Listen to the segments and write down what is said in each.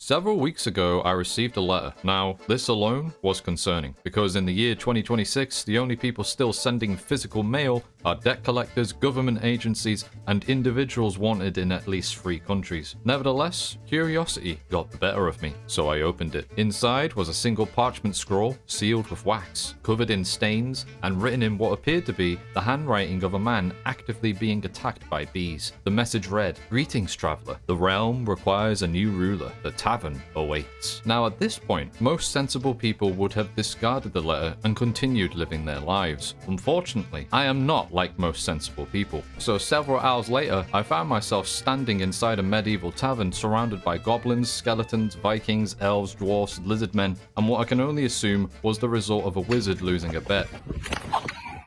Several weeks ago, I received a letter. Now, this alone was concerning, because in the year 2026, the only people still sending physical mail are debt collectors, government agencies, and individuals wanted in at least 3 countries. Nevertheless, curiosity got the better of me, so I opened it. Inside was a single parchment scroll, sealed with wax, covered in stains, and written in what appeared to be the handwriting of a man actively being attacked by bees. The message read, "Greetings, traveler. The realm requires a new ruler. The tavern awaits." Now at this point, most sensible people would have discarded the letter and continued living their lives. Unfortunately, I am not like most sensible people. So several hours later, I found myself standing inside a medieval tavern surrounded by goblins, skeletons, Vikings, elves, dwarfs, lizardmen, and what I can only assume was the result of a wizard losing a bet.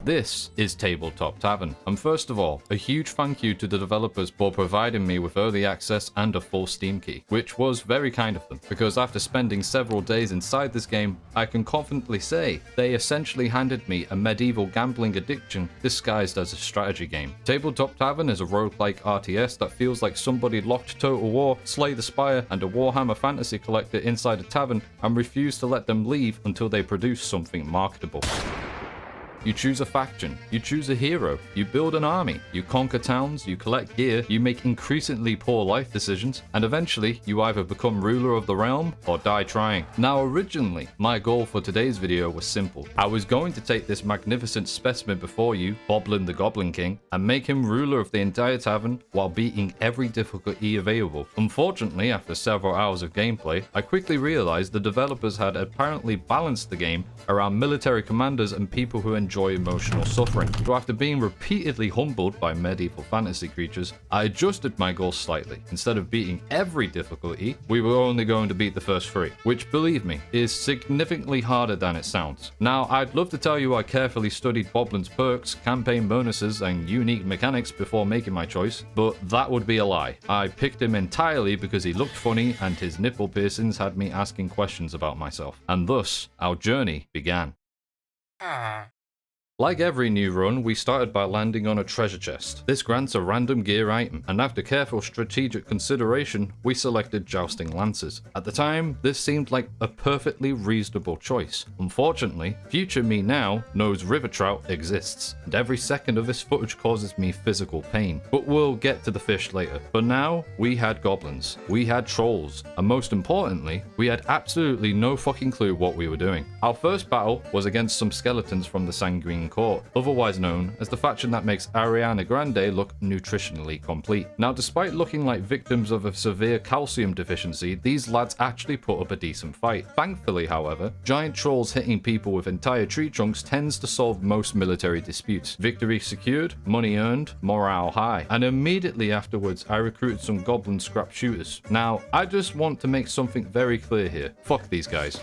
This is Tabletop Tavern, and first of all, a huge thank you to the developers for providing me with early access and a full Steam key, which was very kind of them, because after spending several days inside this game, I can confidently say they essentially handed me a medieval gambling addiction disguised as a strategy game. Tabletop Tavern is a roguelike RTS that feels like somebody locked Total War, Slay the Spire, and a Warhammer fantasy collector inside a tavern and refused to let them leave until they produce something marketable. You choose a faction, you choose a hero, you build an army, you conquer towns, you collect gear, you make increasingly poor life decisions, and eventually you either become ruler of the realm or die trying. Now originally, my goal for today's video was simple. I was going to take this magnificent specimen before you, Boblin the Goblin King, and make him ruler of the entire tavern while beating every difficulty available. Unfortunately, after several hours of gameplay, I quickly realized the developers had apparently balanced the game around military commanders and people who enjoy emotional suffering. So after being repeatedly humbled by medieval fantasy creatures, I adjusted my goals slightly. Instead of beating every difficulty, we were only going to beat the first 3, which, believe me, is significantly harder than it sounds. Now, I'd love to tell you I carefully studied Boblin's perks, campaign bonuses, and unique mechanics before making my choice, but that would be a lie. I picked him entirely because he looked funny and his nipple piercings had me asking questions about myself. And thus, our journey began. Like every new run, we started by landing on a treasure chest. This grants a random gear item, and after careful strategic consideration, we selected Jousting Lancers. At the time, this seemed like a perfectly reasonable choice. Unfortunately, future me now knows river trout exists, and every second of this footage causes me physical pain. But we'll get to the fish later. For now, we had goblins, we had trolls, and most importantly, we had absolutely no fucking clue what we were doing. Our first battle was against some skeletons from the Sanguine Court, otherwise known as the faction that makes Ariana Grande look nutritionally complete. Now, despite looking like victims of a severe calcium deficiency, these lads actually put up a decent fight. Thankfully, however, giant trolls hitting people with entire tree trunks tends to solve most military disputes. Victory secured, money earned, morale high, and immediately afterwards I recruited some goblin scrap shooters. Now, I just want to make something very clear here. Fuck these guys.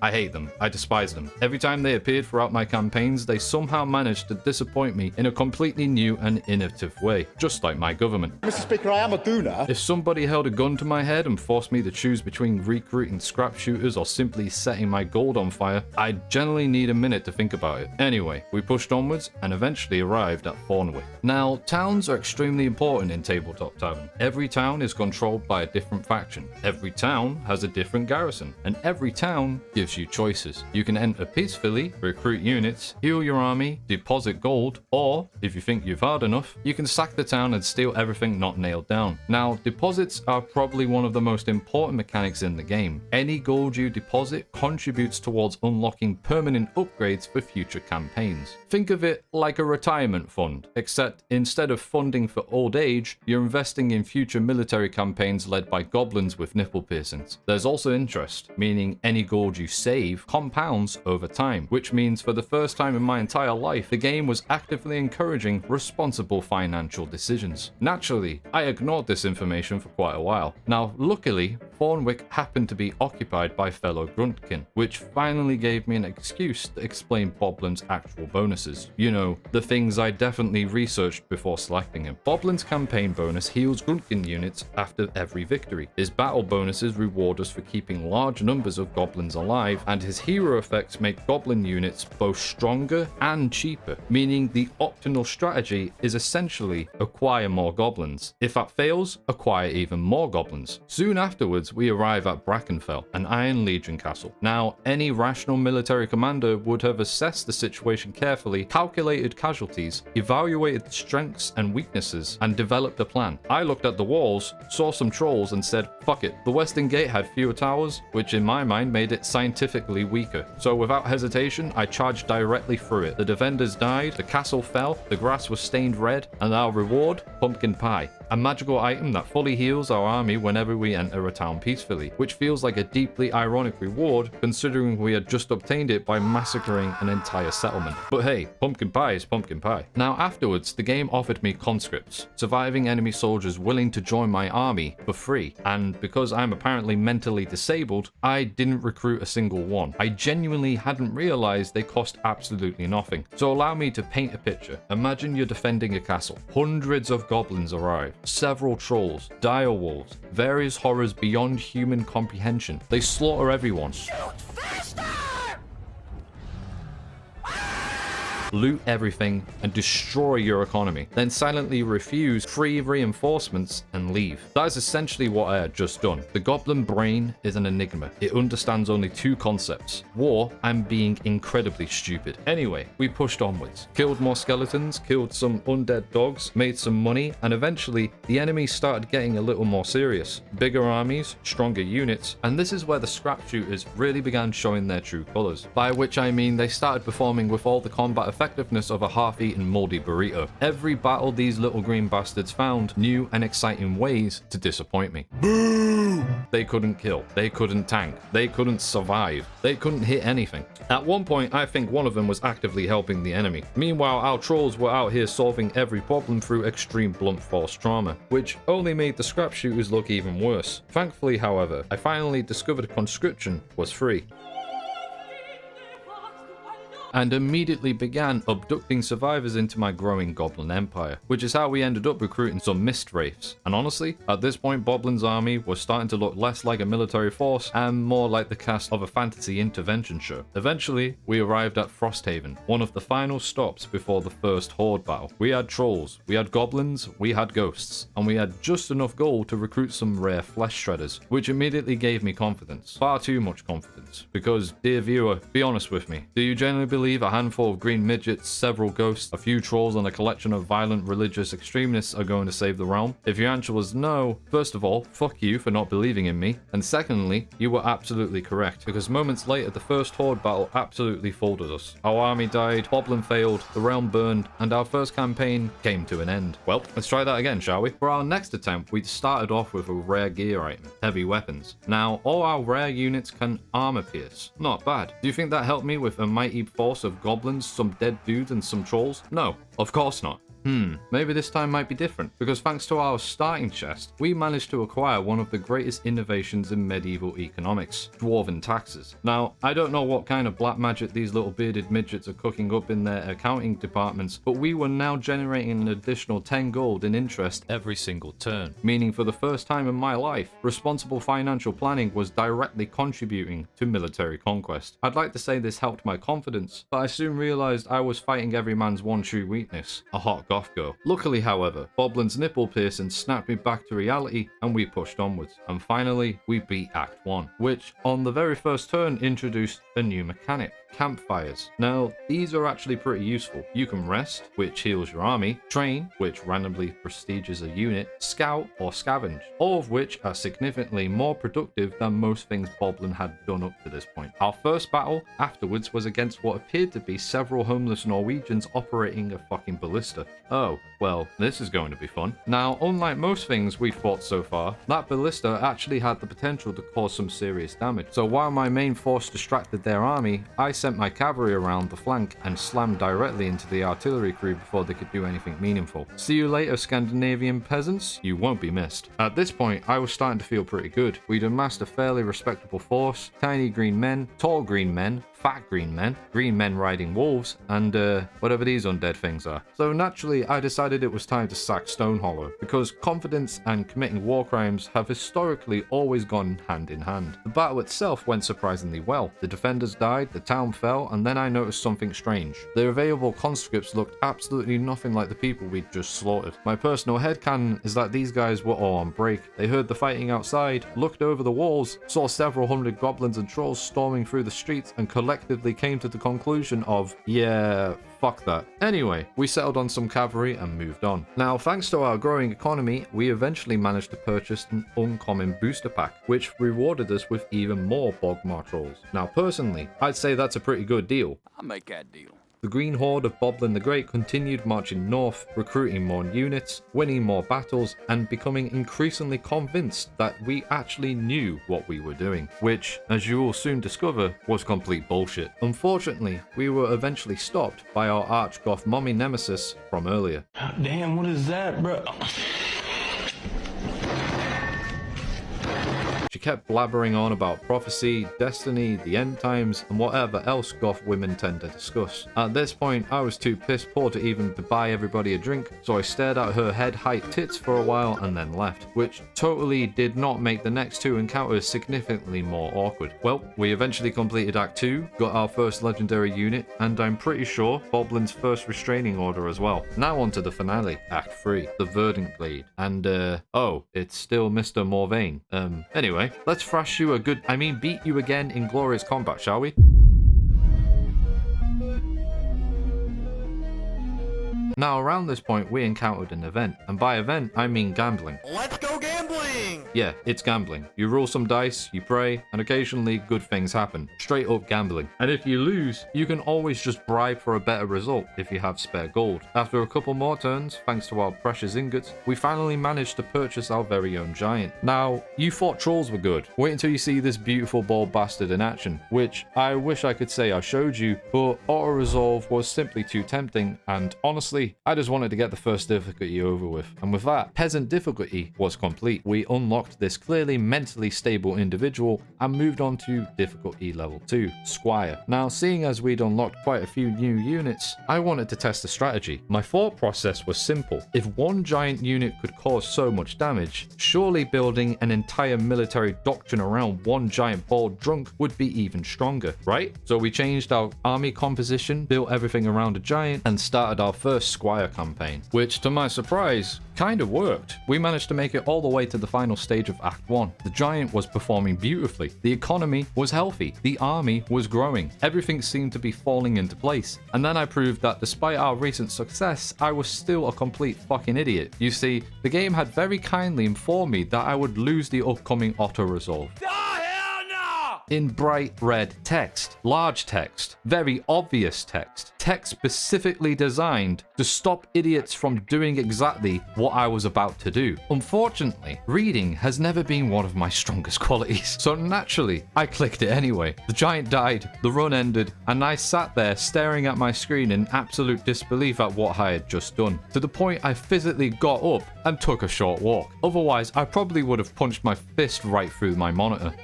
I hate them. I despise them. Every time they appeared throughout my campaigns, they somehow managed to disappoint me in a completely new and innovative way, just like my government. Mr. Speaker, I am a gooner. If somebody held a gun to my head and forced me to choose between recruiting scrap shooters or simply setting my gold on fire, I'd generally need a minute to think about it. Anyway, we pushed onwards and eventually arrived at Thornwick. Now, towns are extremely important in Tabletop Tavern. Every town is controlled by a different faction. Every town has a different garrison, and every town gives you choices. You can enter peacefully, recruit units, heal your army, deposit gold, or, if you think you've hard enough, you can sack the town and steal everything not nailed down. Now, deposits are probably one of the most important mechanics in the game. Any gold you deposit contributes towards unlocking permanent upgrades for future campaigns. Think of it like a retirement fund, except instead of funding for old age, you're investing in future military campaigns led by goblins with nipple piercings. There's also interest, meaning any gold you save compounds over time, which means for the first time in my entire life, the game was actively encouraging responsible financial decisions. Naturally, I ignored this information for quite a while. Now, luckily, Thornwick happened to be occupied by fellow Gruntkin, which finally gave me an excuse to explain Boblin's actual bonuses. You know, the things I definitely researched before selecting him. Boblin's campaign bonus heals Gruntkin units after every victory. His battle bonuses reward us for keeping large numbers of goblins alive, and his hero effects make goblin units both stronger and cheaper, meaning the optimal strategy is essentially acquire more goblins. If that fails, acquire even more goblins. Soon afterwards, onwards, we arrive at Brackenfell, an Iron Legion castle. Now, any rational military commander would have assessed the situation carefully, calculated casualties, evaluated strengths and weaknesses, and developed a plan. I looked at the walls, saw some trolls, and said, fuck it. The western gate had fewer towers, which in my mind made it scientifically weaker. So without hesitation, I charged directly through it. The defenders died, the castle fell, the grass was stained red, and our reward? Pumpkin pie. A magical item that fully heals our army whenever we enter a town peacefully, which feels like a deeply ironic reward considering we had just obtained it by massacring an entire settlement. But hey, pumpkin pie is pumpkin pie. Now afterwards, the game offered me conscripts, surviving enemy soldiers willing to join my army for free, and because I'm apparently mentally disabled, I didn't recruit a single one. I genuinely hadn't realized they cost absolutely nothing. So allow me to paint a picture. Imagine you're defending a castle. Hundreds of goblins arrive. Several trolls, dire wolves, various horrors beyond human comprehension. They slaughter everyone. Shoot faster! Loot everything, and destroy your economy, then silently refuse free reinforcements and leave. That is essentially what I had just done. The goblin brain is an enigma. It understands only two concepts: war and being incredibly stupid. Anyway, we pushed onwards, killed more skeletons, killed some undead dogs, made some money, and eventually the enemy started getting a little more serious. Bigger armies, stronger units, and this is where the scrap shooters really began showing their true colors. By which I mean they started performing with all the combat effectiveness of a half-eaten moldy burrito. Every battle these little green bastards found new and exciting ways to disappoint me. Boo! They couldn't kill, they couldn't tank, they couldn't survive, they couldn't hit anything. At one point, I think one of them was actively helping the enemy. Meanwhile, our trolls were out here solving every problem through extreme blunt force trauma, which only made the scrap shooters look even worse. Thankfully, however, I finally discovered conscription was free, and immediately began abducting survivors into my growing goblin empire, which is how we ended up recruiting some mist wraiths. And honestly, at this point, Boblin's army was starting to look less like a military force and more like the cast of a fantasy intervention show. Eventually, we arrived at Frosthaven, one of the final stops before the first horde battle. We had trolls, we had goblins, we had ghosts, and we had just enough gold to recruit some rare flesh shredders, which immediately gave me confidence. Far too much confidence. Because, dear viewer, be honest with me, do you genuinely believe a handful of green midgets, several ghosts, a few trolls, and a collection of violent religious extremists are going to save the realm? If your answer was no, first of all, fuck you for not believing in me, and secondly, you were absolutely correct, because moments later the first horde battle absolutely folded us. Our army died, Boblin failed, the realm burned, and our first campaign came to an end. Well, let's try that again, shall we? For our next attempt, we started off with a rare gear item, heavy weapons. Now, all our rare units can armor pierce. Not bad. Do you think that helped me with a mighty force of goblins, some dead dudes, and some trolls? No, of course not. Maybe this time might be different, because thanks to our starting chest, we managed to acquire one of the greatest innovations in medieval economics, dwarven taxes. Now, I don't know what kind of black magic these little bearded midgets are cooking up in their accounting departments, but we were now generating an additional 10 gold in interest every single turn, meaning for the first time in my life, responsible financial planning was directly contributing to military conquest. I'd like to say this helped my confidence, but I soon realized I was fighting every man's one true weakness, a hot goth girl. Luckily, however, Boblin's nipple piercing snapped me back to reality and we pushed onwards. And finally, we beat Act 1, which on the very first turn introduced a new mechanic: campfires. Now, these are actually pretty useful. You can rest, which heals your army, train, which randomly prestiges a unit, scout, or scavenge, all of which are significantly more productive than most things Boblin had done up to this point. Our first battle afterwards was against what appeared to be several homeless Norwegians operating a fucking ballista. Oh, well, this is going to be fun. Now, unlike most things we've fought so far, that ballista actually had the potential to cause some serious damage. So while my main force distracted their army, I sent my cavalry around the flank and slammed directly into the artillery crew before they could do anything meaningful. See you later, Scandinavian peasants. You won't be missed. At this point, I was starting to feel pretty good. We'd amassed a fairly respectable force: tiny green men, tall green men, fat green men riding wolves, and whatever these undead things are. So naturally eventually I decided it was time to sack Stonehollow, because confidence and committing war crimes have historically always gone hand in hand. The battle itself went surprisingly well. The defenders died, the town fell, and then I noticed something strange. The available conscripts looked absolutely nothing like the people we'd just slaughtered. My personal headcanon is that these guys were all on break. They heard the fighting outside, looked over the walls, saw several hundred goblins and trolls storming through the streets, and collectively came to the conclusion of, yeah, fuck that. Anyway, we settled on some cavalry and moved on. Now, thanks to our growing economy, we eventually managed to purchase an uncommon booster pack, which rewarded us with even more Bogmar trolls. Now, personally, I'd say that's a pretty good deal. I'll make that deal. The Green Horde of Boblin the Great continued marching north, recruiting more units, winning more battles, and becoming increasingly convinced that we actually knew what we were doing, which, as you will soon discover, was complete bullshit. Unfortunately, we were eventually stopped by our arch-goth mommy nemesis from earlier. Damn, what is that, bro? She kept blabbering on about prophecy, destiny, the end times, and whatever else goth women tend to discuss. At this point, I was too piss poor to even buy everybody a drink, so I stared at her head-height tits for a while and then left, which totally did not make the next two encounters significantly more awkward. Well, we eventually completed Act 2, got our first legendary unit, and I'm pretty sure Boblin's first restraining order as well. Now on to the finale, Act 3, the Verdant Blade, and oh, it's still Mr. Morvain. Anyway, let's thrash you beat you again in glorious combat, shall we? Now, around this point, we encountered an event, and by event, I mean gambling. Let's go gambling! Yeah, it's gambling. You roll some dice, you pray, and occasionally good things happen. Straight up gambling. And if you lose, you can always just bribe for a better result if you have spare gold. After a couple more turns, thanks to our precious ingots, we finally managed to purchase our very own giant. Now, you thought trolls were good. Wait until you see this beautiful bald bastard in action, which I wish I could say I showed you, but auto-resolve was simply too tempting, and honestly, I just wanted to get the first difficulty over with. And with that, peasant difficulty was complete. We unlocked this clearly mentally stable individual and moved on to difficulty level 2, Squire. Now, seeing as we'd unlocked quite a few new units, I wanted to test the strategy. My thought process was simple. If one giant unit could cause so much damage, surely building an entire military doctrine around one giant bald drunk would be even stronger, right? So we changed our army composition, built everything around a giant, and started our first Squire campaign, which to my surprise kind of worked. We managed to make it all the way to the final stage of Act 1. The giant was performing beautifully, the economy was healthy, the army was growing, everything seemed to be falling into place. And then I proved that despite our recent success, I was still a complete fucking idiot. You see, the game had very kindly informed me that I would lose the upcoming auto-resolve. In bright red text, large text, very obvious text specifically designed to stop idiots from doing exactly what I was about to do. Unfortunately, reading has never been one of my strongest qualities, so naturally, I clicked it anyway. The giant died, the run ended, and I sat there staring at my screen in absolute disbelief at what I had just done, to the point I physically got up and took a short walk. Otherwise, I probably would have punched my fist right through my monitor.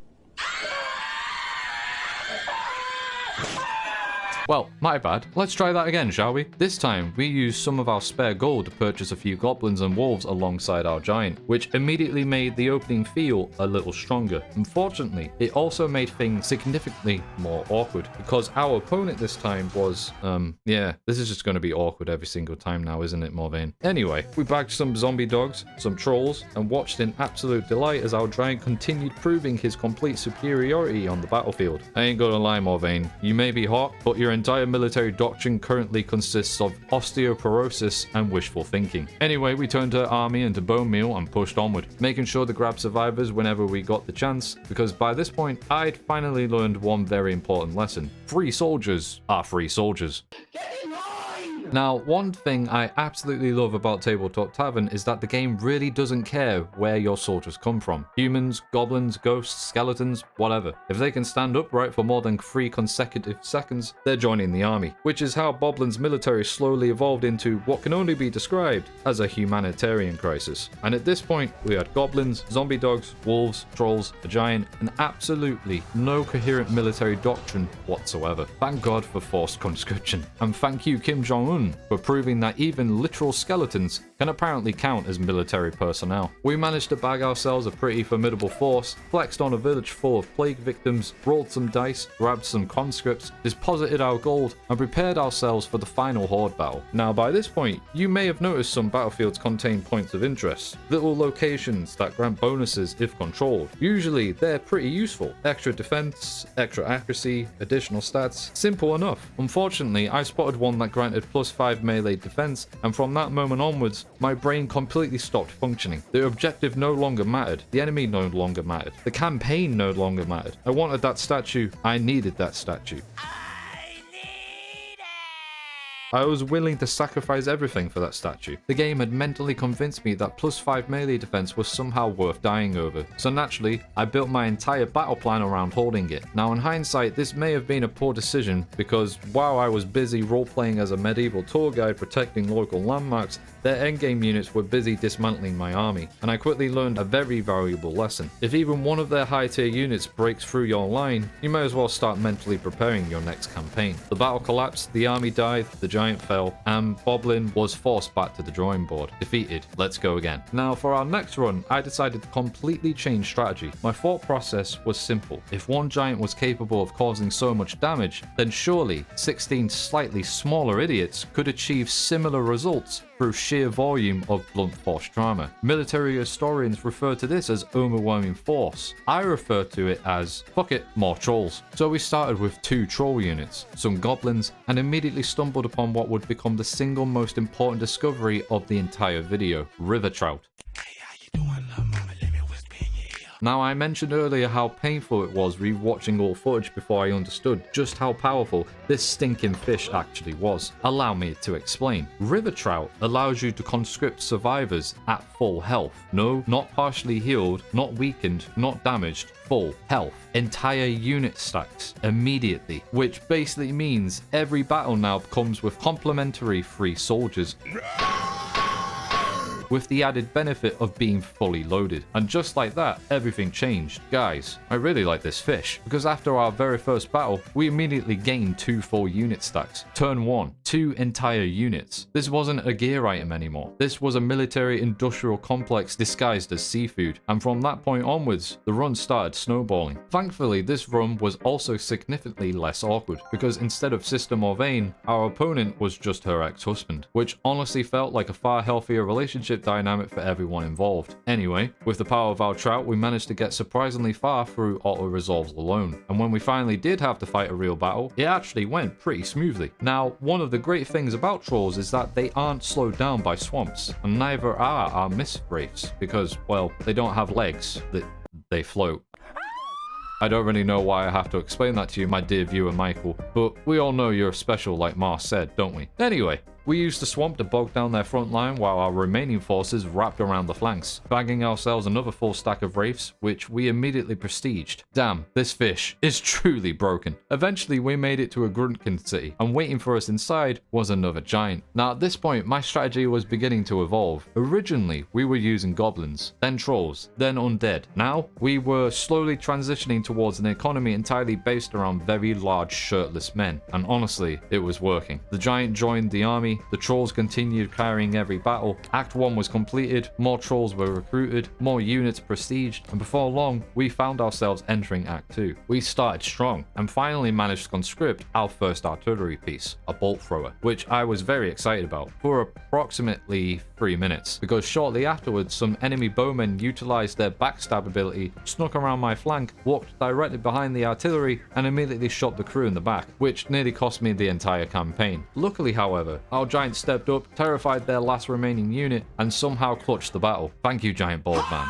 Well, my bad. Let's try that again, shall we? This time, we used some of our spare gold to purchase a few goblins and wolves alongside our giant, which immediately made the opening feel a little stronger. Unfortunately, it also made things significantly more awkward, because our opponent this time was, yeah, this is just going to be awkward every single time now, isn't it, Morvain? Anyway, we bagged some zombie dogs, some trolls, and watched in absolute delight as our giant continued proving his complete superiority on the battlefield. I ain't gonna lie, Morvain, you may be hot, but your entire military doctrine currently consists of osteoporosis and wishful thinking. Anyway, we turned our army into bone meal and pushed onward, making sure to grab survivors whenever we got the chance, because by this point, I'd finally learned one very important lesson. Free soldiers are free soldiers. Now, one thing I absolutely love about Tabletop Tavern is that the game really doesn't care where your soldiers come from. Humans, goblins, ghosts, skeletons, whatever. If they can stand upright for more than 3 consecutive seconds, they're joining the army, which is how Boblin's military slowly evolved into what can only be described as a humanitarian crisis. And at this point, we had goblins, zombie dogs, wolves, trolls, a giant, and absolutely no coherent military doctrine whatsoever. Thank God for forced conscription. And thank you, Kim Jong-un, fun for proving that even literal skeletons can apparently count as military personnel. We managed to bag ourselves a pretty formidable force, flexed on a village full of plague victims, rolled some dice, grabbed some conscripts, deposited our gold, and prepared ourselves for the final horde battle. Now by this point, you may have noticed some battlefields contain points of interest, little locations that grant bonuses if controlled. Usually they're pretty useful. Extra defense, extra accuracy, additional stats, simple enough. Unfortunately, I spotted one that granted +5 melee defense, and from that moment onwards, my brain completely stopped functioning. The objective no longer mattered, the enemy no longer mattered, the campaign no longer mattered. I wanted that statue, I needed that statue. I was willing to sacrifice everything for that statue. The game had mentally convinced me that +5 melee defense was somehow worth dying over, so naturally, I built my entire battle plan around holding it. Now in hindsight, this may have been a poor decision, because while I was busy role-playing as a medieval tour guide protecting local landmarks, their endgame units were busy dismantling my army, and I quickly learned a very valuable lesson. If even one of their high-tier units breaks through your line, you may as well start mentally preparing your next campaign. The battle collapsed, the army died, the giant fell, and Boblin was forced back to the drawing board. Defeated, let's go again. Now for our next run, I decided to completely change strategy. My thought process was simple. If one giant was capable of causing so much damage, then surely 16 slightly smaller idiots could achieve similar results through sheer volume of blunt force trauma. Military historians refer to this as overwhelming force. I refer to it as, fuck it, more trolls. So we started with 2 troll units, some goblins, and immediately stumbled upon what would become the single most important discovery of the entire video, river trout. Now, I mentioned earlier how painful it was re-watching all footage before I understood just how powerful this stinking fish actually was. Allow me to explain. River trout allows you to conscript survivors at full health. No, not partially healed, not weakened, not damaged, full health. Entire unit stacks immediately, which basically means every battle now comes with complimentary free soldiers, with the added benefit of being fully loaded. And just like that, everything changed. Guys, I really like this fish, because after our very first battle, we immediately gained 2 full unit stacks. Turn 1, 2 entire units. This wasn't a gear item anymore. This was a military industrial complex disguised as seafood, and from that point onwards, the run started snowballing. Thankfully, this run was also significantly less awkward, because instead of Sister Morvain, our opponent was just her ex-husband, which honestly felt like a far healthier relationship dynamic for everyone involved. Anyway, with the power of our trout, we managed to get surprisingly far through auto-resolves alone, and when we finally did have to fight a real battle, it actually went pretty smoothly. Now, one of the great things about trolls is that they aren't slowed down by swamps, and neither are our mist wraiths, because, well, they don't have legs, they float. I don't really know why I have to explain that to you, my dear viewer Michael, but we all know you're special like Mars said, don't we? Anyway, we used the swamp to bog down their front line while our remaining forces wrapped around the flanks, bagging ourselves another full stack of wraiths, which we immediately prestiged. Damn, this fish is truly broken. Eventually we made it to a Gruntkin city, and waiting for us inside was another giant. Now at this point, my strategy was beginning to evolve. Originally, we were using goblins, then trolls, then undead. Now, we were slowly transitioning towards an economy entirely based around very large shirtless men, and honestly, it was working. The giant joined the army, the trolls continued carrying every battle, Act 1 was completed, more trolls were recruited, more units prestiged, and before long, we found ourselves entering Act 2. We started strong, and finally managed to conscript our first artillery piece, a bolt thrower, which I was very excited about, for approximately 3 minutes, because shortly afterwards, some enemy bowmen utilized their backstab ability, snuck around my flank, walked directly behind the artillery, and immediately shot the crew in the back, which nearly cost me the entire campaign. Luckily, however, our giant stepped up, terrified their last remaining unit, and somehow clutched the battle. Thank you, giant bald man.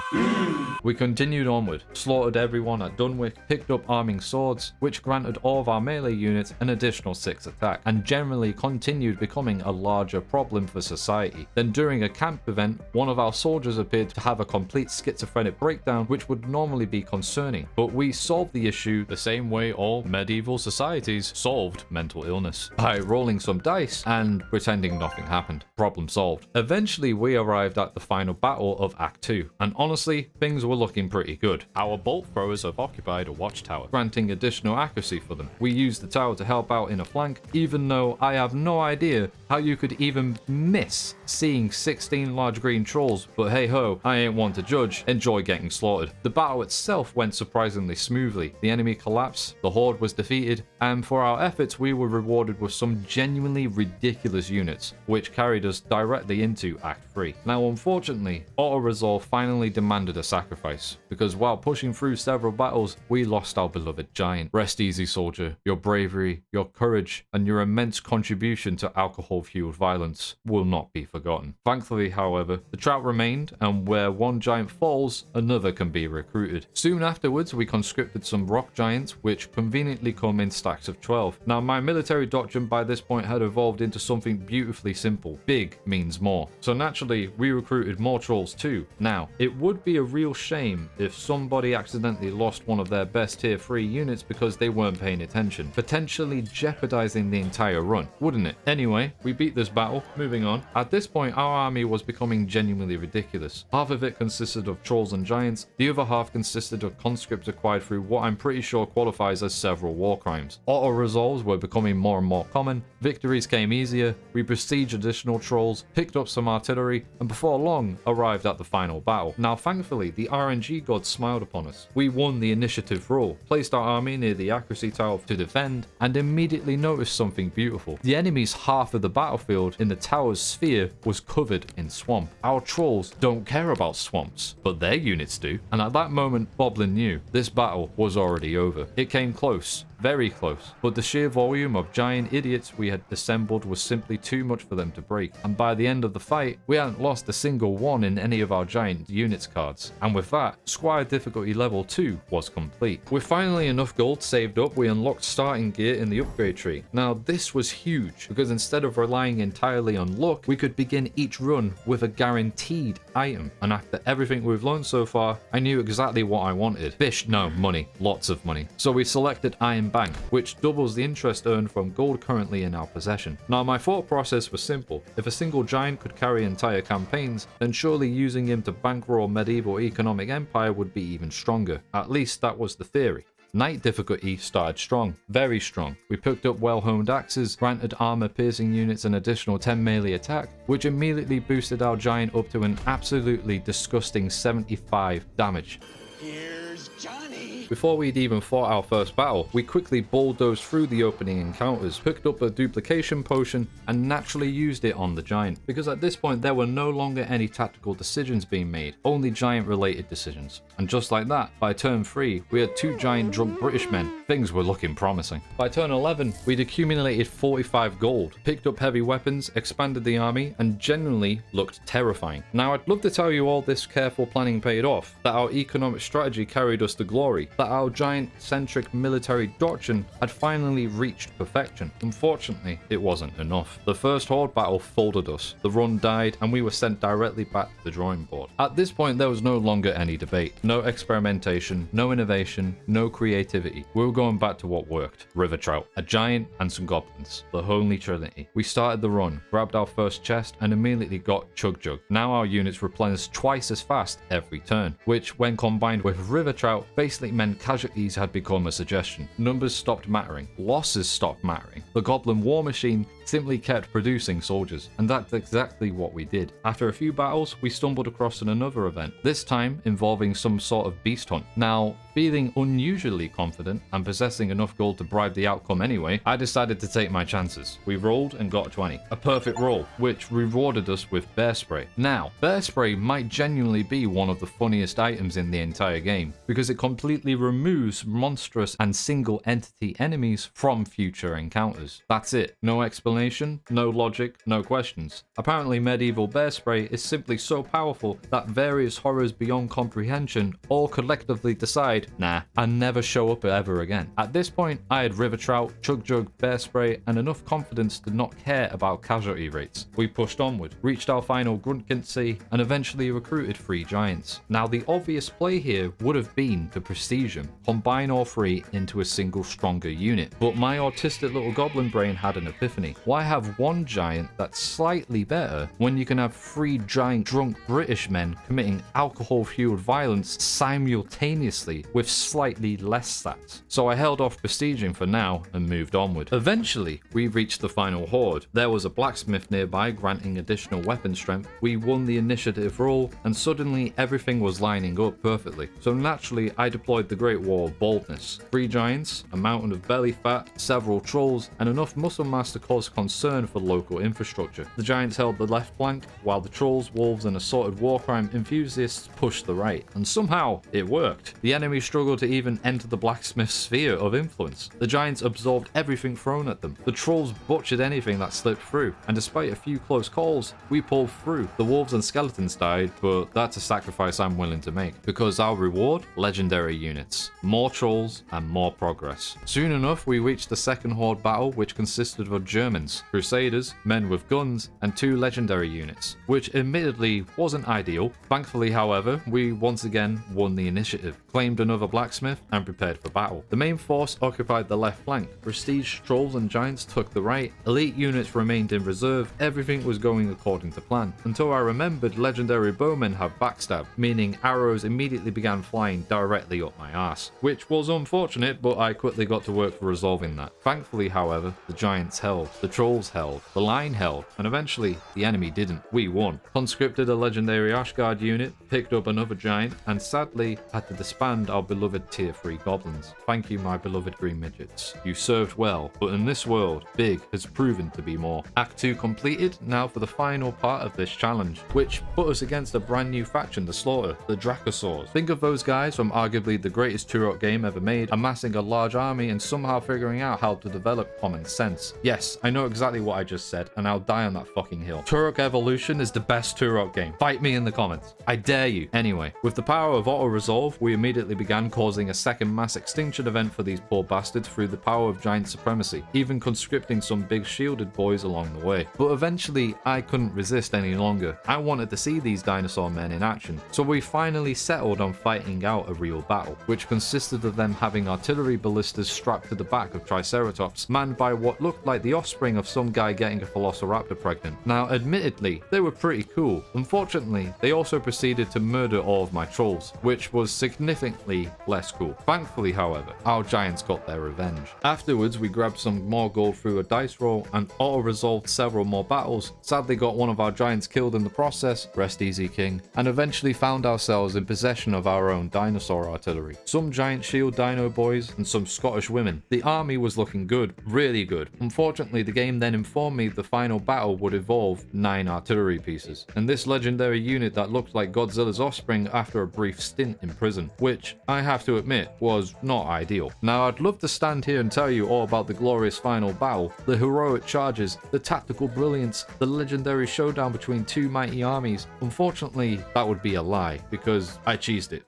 We continued onward, slaughtered everyone at Dunwick, picked up arming swords, which granted all of our melee units an additional 6 attack, and generally continued becoming a larger problem for society. Then during a camp event, one of our soldiers appeared to have a complete schizophrenic breakdown, which would normally be concerning, but we solved the issue the same way all medieval societies solved mental illness, by rolling some dice and pretending nothing happened. Problem solved. Eventually, we arrived at the final battle of Act 2, and honestly, things were looking pretty good. Our bolt throwers have occupied a watchtower, granting additional accuracy for them. We used the tower to help out in a flank, even though I have no idea how you could even miss seeing 16 large green trolls, but hey ho, I ain't one to judge, enjoy getting slaughtered. The battle itself went surprisingly smoothly. The enemy collapsed, the horde was defeated, and for our efforts we were rewarded with some genuinely ridiculous units, which carried us directly into Act 3. Now unfortunately, auto-resolve finally demanded a sacrifice, because while pushing through several battles, we lost our beloved giant. Rest easy, soldier. Your bravery, your courage, and your immense contribution to alcohol-fueled violence will not be forgotten. Thankfully, however, the trout remained, and where one giant falls, another can be recruited. Soon afterwards, we conscripted some rock giants, which conveniently come in stacks of 12. Now, my military doctrine by this point had evolved into something beautifully simple. Big means more. So naturally, we recruited more trolls too. Now, it would be a real shame if somebody accidentally lost one of their best tier 3 units because they weren't paying attention, potentially jeopardizing the entire run, wouldn't it? Anyway, we beat this battle. Moving on. At this point, our army was becoming genuinely ridiculous. Half of it consisted of trolls and giants, the other half consisted of conscripts acquired through what I'm pretty sure qualifies as several war crimes. Auto-resolves were becoming more and more common, victories came easier, we besieged additional trolls, picked up some artillery, and before long, arrived at the final battle. Now thankfully, the RNG gods smiled upon us. We won the initiative role, placed our army near the accuracy tower to defend, and immediately noticed something beautiful. The enemy's half of the battlefield in the tower's sphere was covered in swamp. Our trolls don't care about swamps, but their units do, and at that moment, Boblin knew this battle was already over. It came close, very close, but the sheer volume of giant idiots we had assembled was simply too much for them to break, and by the end of the fight, we hadn't lost a single one in any of our giant units cards, and with that, Squire difficulty level 2 was complete. With finally enough gold saved up, we unlocked starting gear in the upgrade tree. Now this was huge, because instead of relying entirely on luck, we could begin each run with a guaranteed item, and after everything we've learned so far, I knew exactly what I wanted. Fish, no, money, lots of money. So we selected Iron Bank, which doubles the interest earned from gold currently in our possession. Now my thought process was simple. If a single giant could carry entire campaigns, then surely using him to bankroll medieval economic empire would be even stronger. At least that was the theory. Night difficulty started strong, very strong. We picked up well-honed axes, granted armor-piercing units an additional 10 melee attack, which immediately boosted our giant up to an absolutely disgusting 75 damage. Here's Johnny. Before we'd even fought our first battle, we quickly bulldozed through the opening encounters, picked up a duplication potion, and naturally used it on the giant, because at this point there were no longer any tactical decisions being made, only giant-related decisions. And just like that, by turn 3, we had 2 giant drunk British men. Things were looking promising. By turn 11, we'd accumulated 45 gold, picked up heavy weapons, expanded the army, and genuinely looked terrifying. Now I'd love to tell you all this careful planning paid off, that our economic strategy carried us to glory, that our giant-centric military doctrine had finally reached perfection. Unfortunately, it wasn't enough. The first horde battle folded us, the run died, and we were sent directly back to the drawing board. At this point, there was no longer any debate. No experimentation, no innovation, no creativity. We were going back to what worked. River trout, a giant, and some goblins. The holy trinity. We started the run, grabbed our first chest, and immediately got chug jug. Now our units replenished twice as fast every turn, which when combined with river trout basically meant casualties had become a suggestion. Numbers stopped mattering. Losses stopped mattering. The goblin war machine simply kept producing soldiers, and that's exactly what we did. After a few battles, we stumbled across another event, this time involving some sort of beast hunt. Now, feeling unusually confident and possessing enough gold to bribe the outcome anyway, I decided to take my chances. We rolled and got 20. A perfect roll, which rewarded us with bear spray. Now, bear spray might genuinely be one of the funniest items in the entire game, because it completely removes monstrous and single entity enemies from future encounters. That's it. No explanation, no logic, no questions. Apparently medieval bear spray is simply so powerful that various horrors beyond comprehension all collectively decide decide, nah, I'd never show up ever again. At this point, I had river trout, chug jug, bear spray, and enough confidence to not care about casualty rates. We pushed onward, reached our final Gruntkincy, and eventually recruited 3 giants. Now the obvious play here would have been to prestige them, combine all 3 into a single stronger unit. But my autistic little goblin brain had an epiphany. Why have 1 giant that's slightly better when you can have 3 giant drunk British men committing alcohol-fueled violence simultaneously with slightly less stats? So I held off prestiging for now and moved onward. Eventually, we reached the final horde. There was a blacksmith nearby granting additional weapon strength. We won the initiative roll, and suddenly everything was lining up perfectly. So naturally, I deployed the Great Wall of Baldness. 3 giants, a mountain of belly fat, several trolls, and enough muscle mass to cause concern for local infrastructure. The giants held the left flank, while the trolls, wolves, and assorted warcrime enthusiasts pushed the right. And somehow, it worked. The enemy struggled to even enter the blacksmith's sphere of influence. The giants absorbed everything thrown at them. The trolls butchered anything that slipped through, and despite a few close calls, we pulled through. The wolves and skeletons died, but that's a sacrifice I'm willing to make, because our reward? Legendary units. More trolls and more progress. Soon enough, we reached the second horde battle, which consisted of Germans, crusaders, men with guns, and 2 legendary units, which admittedly wasn't ideal. Thankfully, however, we once again won the initiative, claimed another blacksmith, and prepared for battle. The main force occupied the left flank. Prestige trolls and giants took the right. Elite units remained in reserve. Everything was going according to plan, until I remembered legendary bowmen have backstab, meaning arrows immediately began flying directly up my ass, which was unfortunate, but I quickly got to work for resolving that. Thankfully, however, the giants held, the trolls held, the line held, and eventually the enemy didn't. We won. Conscripted a legendary Ashguard unit, picked up another giant, and sadly had to disband our beloved tier 3 goblins. Thank you, my beloved green midgets. You served well, but in this world, big has proven to be more. Act 2 completed, now for the final part of this challenge, which put us against a brand new faction to slaughter, the Dracosaurs. Think of those guys from arguably the greatest Turok game ever made, amassing a large army and somehow figuring out how to develop common sense. Yes, I know exactly what I just said, and I'll die on that fucking hill. Turok Evolution is the best Turok game. Fight me in the comments. I dare you. Anyway, with the power of auto-resolve, we immediately began causing a second mass extinction event for these poor bastards through the power of giant supremacy, even conscripting some big shielded boys along the way. But eventually, I couldn't resist any longer. I wanted to see these dinosaur men in action, so we finally settled on fighting out a real battle, which consisted of them having artillery ballistas strapped to the back of Triceratops, manned by what looked like the offspring of some guy getting a velociraptor pregnant. Now, admittedly, they were pretty cool. Unfortunately, they also proceeded to murder all of my trolls, which was significantly less cool. Thankfully, however, our giants got their revenge. Afterwards, we grabbed some more gold through a dice roll and auto-resolved several more battles. Sadly got one of our giants killed in the process, rest easy king, and eventually found ourselves in possession of our own dinosaur artillery. Some giant shield dino boys and some Scottish women. The army was looking good, really good. Unfortunately, the game then informed me the final battle would involve 9 artillery pieces, and this legendary unit that looked like Godzilla's offspring after a brief stint in prison, which I have to admit was not ideal. Now, I'd love to stand here and tell you all about the glorious final battle, the heroic charges, the tactical brilliance, the legendary showdown between 2 mighty armies. Unfortunately, that would be a lie, because I cheesed it.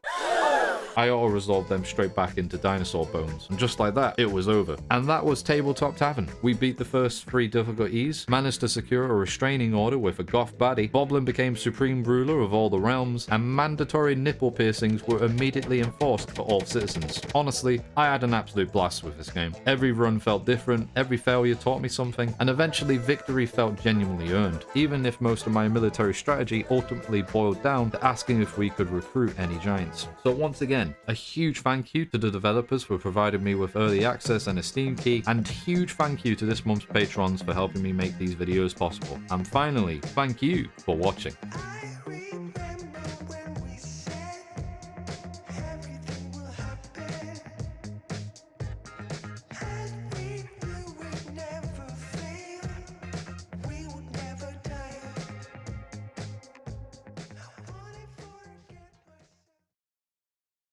I auto-resolved them straight back into dinosaur bones, and just like that, it was over. And that was Tabletop Tavern. We beat the first 3 difficulties, managed to secure a restraining order with a goth baddie, Boblin became supreme ruler of all the realms, and mandatory nipple piercings were immediately enforced for all citizens. Honestly, I had an absolute blast with this game. Every run felt different, every failure taught me something, and eventually victory felt genuinely earned, even if most of my military strategy ultimately boiled down to asking if we could recruit any giants. So once again, a huge thank you to the developers for providing me with early access and a Steam key, and huge thank you to this month's patrons for helping me make these videos possible. And finally, thank you for watching.